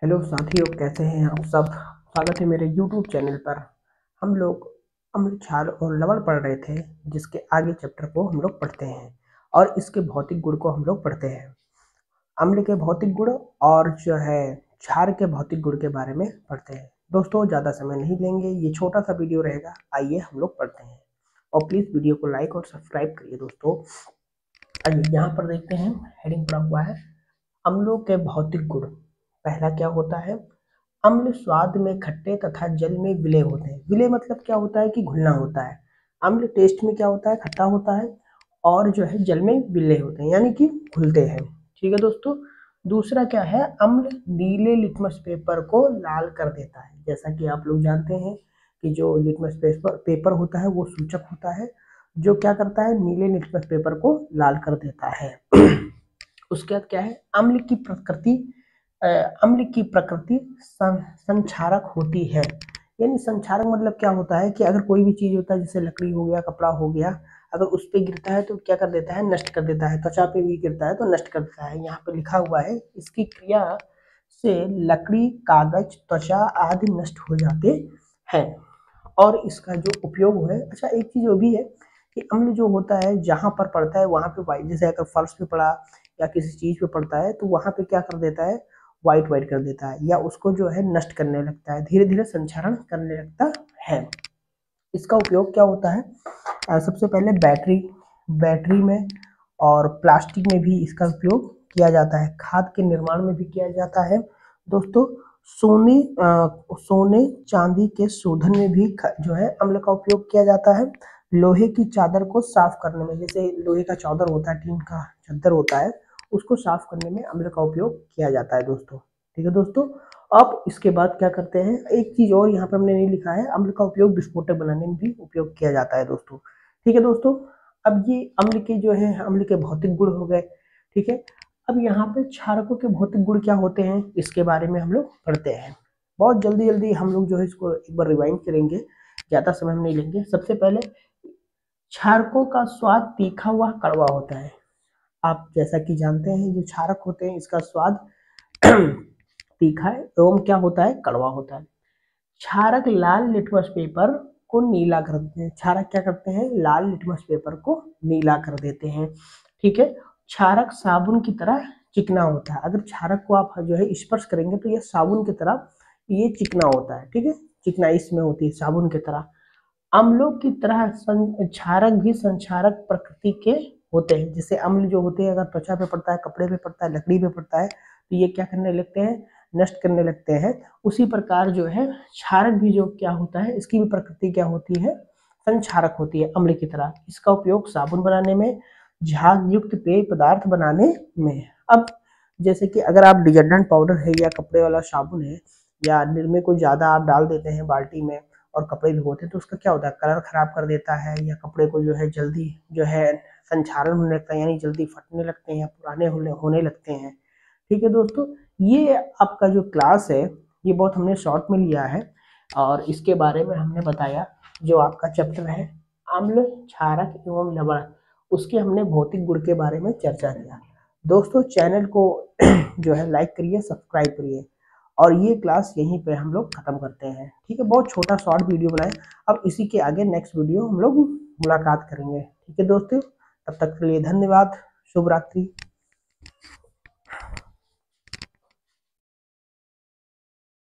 Hello साथियों, कैसे हैं आप सब। स्वागत है मेरे यूट्यूब चैनल पर। हम लोग अम्ल क्षार और लवण पढ़ रहे थे, जिसके आगे चैप्टर को हम लोग पढ़ते हैं और इसके भौतिक गुण को हम लोग पढ़ते हैं। अम्ल के भौतिक गुण और जो है क्षार के भौतिक गुण के बारे में पढ़ते हैं। दोस्तों, ज़्यादा समय नहीं लेंगे, ये छोटा सा वीडियो रहेगा। आइए हम लोग पढ़ते हैं और प्लीज़ वीडियो को लाइक और सब्सक्राइब करिए। दोस्तों आइए यहाँ पर देखते हैं, हेडिंग पड़ा हुआ है अम्लों के भौतिक गुण। पहला क्या होता है, अम्ल स्वाद में खट्टे तथा जल में विलय होते हैं। विलय मतलब क्या होता है कि घुलना होता है। अम्ल टेस्ट में क्या होता है, खट्टा होता है और जो है जल में विलय होते हैं, यानी कि घुलते हैं। ठीक है दोस्तों। दूसरा क्या है, अम्ल नीले लिटमस पेपर को लाल कर देता है। जैसा कि आप लोग जानते हैं कि जो लिटमस पेपर होता है वो सूचक होता है, जो क्या करता है, नीले लिटमस पेपर को लाल कर देता है। उसके बाद क्या है, अम्ल की प्रकृति संक्षारक होती है। यानी संक्षारक मतलब क्या होता है कि अगर कोई भी चीज होता है, जैसे लकड़ी हो गया, कपड़ा हो गया, अगर उस पे गिरता है तो क्या कर देता है, नष्ट कर देता है। त्वचा पे भी गिरता है तो नष्ट कर देता है। यहाँ पे लिखा हुआ है, इसकी क्रिया से लकड़ी, कागज, त्वचा आदि नष्ट हो जाते हैं। और इसका जो उपयोग है, अच्छा एक चीज वो भी है कि अम्ल जो होता है जहां पर पड़ता है वहां पे वाइट, जैसे अगर फर्श पे पड़ा या किसी चीज पे पड़ता है तो वहां पे क्या कर देता है, वाइट वाइट कर देता है, या उसको जो है नष्ट करने लगता है, धीरे धीरे संक्षारण करने लगता है। इसका उपयोग क्या होता है, सबसे पहले बैटरी में और प्लास्टिक में भी इसका उपयोग किया जाता है। खाद के निर्माण में भी किया जाता है। दोस्तों, सोने चांदी के शोधन में भी जो है अम्ल का उपयोग किया जाता है। लोहे की चादर को साफ करने में, जैसे लोहे का चादर होता है, टीन का चादर होता है, उसको साफ करने में अम्ल का उपयोग किया जाता है दोस्तों। ठीक है दोस्तों। अब इसके बाद क्या करते हैं, एक चीज और यहाँ पे हमने नहीं लिखा है, अम्ल का उपयोग विस्फोटक बनाने में भी उपयोग किया जाता है दोस्तों। ठीक है दोस्तों। अब ये अम्ल के जो है, अम्ल के भौतिक गुण हो गए। ठीक है। अब यहाँ पे क्षारकों के भौतिक गुण क्या होते हैं, इसके बारे में हम लोग पढ़ते हैं। बहुत जल्दी जल्दी हम लोग जो है इसको एक बार रिवाइंड करेंगे, ज्यादा समय हम नहीं लेंगे। सबसे पहले, क्षारकों का स्वाद तीखा व कड़वा होता है। आप जैसा कि जानते हैं, जो क्षारक होते हैं इसका स्वाद तीखा है एवं क्या होता है, कड़वा होता है। क्षारक लाल लिटमस पेपर को नीला कर देते हैं। क्षारक क्या करते हैं, लाल लिटमस पेपर को नीला कर देते हैं। ठीक है। क्षारक साबुन की तरह चिकना होता है। अगर क्षारक को आप जो है स्पर्श करेंगे तो यह साबुन की तरह ये चिकना होता है। ठीक है, चिकनाई इसमें होती है साबुन की तरह। अम्लों की तरह क्षारक भी संक्षारक प्रकृति के होते हैं। जैसे अम्ल जो होते हैं, अगर त्वचा पे पड़ता है, कपड़े पे पड़ता है, लकड़ी पे पड़ता है, तो ये क्या करने लगते हैं, नष्ट करने लगते हैं। उसी प्रकार जो है क्षारक भी जो क्या होता है, इसकी भी प्रकृति क्या होती है, संक्षारक होती है अम्ल की तरह। इसका उपयोग साबुन बनाने में, झाग युक्त पेय पदार्थ बनाने में। अब जैसे कि अगर आप डिटर्जेंट पाउडर है या कपड़े वाला साबुन है या निरमे को ज्यादा आप डाल देते हैं बाल्टी में और कपड़े भिगोते हैं, तो उसका क्या होता है, कलर खराब कर देता है, या कपड़े को जो है जल्दी जो है संक्षारण होने लगता है, यानी जल्दी फटने लगते हैं या पुराने होने लगते हैं। ठीक है दोस्तों। ये आपका जो क्लास है, ये बहुत हमने शॉर्ट में लिया है और इसके बारे में हमने बताया। जो आपका चैप्टर है अम्ल, क्षारक एवं लवण, उसके हमने भौतिक गुण के बारे में चर्चा किया। दोस्तों, चैनल को जो है लाइक करिए, सब्सक्राइब करिए और ये क्लास यहीं पे हम लोग खत्म करते हैं। ठीक है, बहुत छोटा शॉर्ट वीडियो बनाए। अब इसी के आगे नेक्स्ट वीडियो हम लोग मुलाकात करेंगे। ठीक है दोस्तों, तब तक के लिए धन्यवाद। शुभ रात्रि।